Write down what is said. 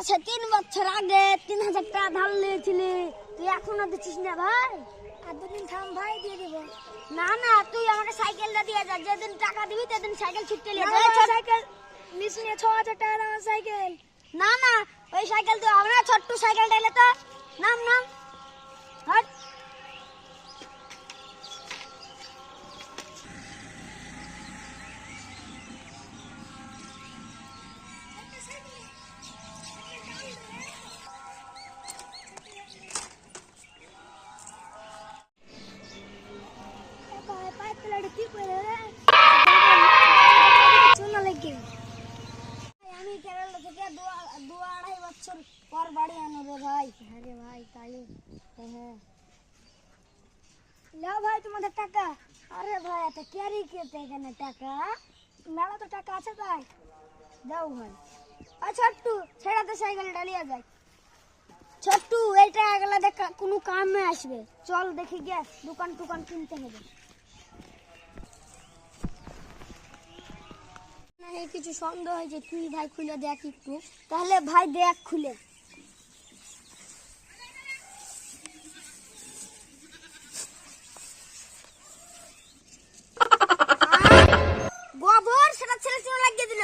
সে 3 বছর আগে 3000 টাকা ধার নিয়েছিলি, তুই এখনো দিচ্ছিস না ভাই? আর দুদিন থাম ভাই, দিয়ে দিব। না না, তুই আমাকে সাইকেলটা দিয়ে যা, যেদিন টাকা দিবি সেদিন সাইকেল ছুটতে নিয়ে যা। সাইকেল নিস নিয়ে 6000 টাকা দাম সাইকেল। না না, ওই সাইকেল তো আমরা ছোট্ট সাইকেল ডাইলে তো। নাম নাম হট। আমি কেরালা থেকে 2-2.5 বছর পর বাড়ি আনো রে ভাই। আরে ভাই তাই? হ্যাঁ লাও ভাই তোমাদের টাকা। আরে ভাই এত ক্যারি করতে এখানে টাকা, মেলা তো টাকা আছে তাই যাও ভাই। আচ্ছা ছোট্টু ছেড়াতে সাইকেল ডালিয়া যায়। ছোট্টু এই টাকাগুলো দেখ কোনো কামে আসবে, চল দেখি গে দোকান টুকান কিনতে হবে। না কিছু সন্দেহ হয়েছে, তুই ভাই খুলে দেখ একটু। তাহলে ভাই দেখ খুলে। গোবর সেটা ছেলে লাগিয়ে দিল।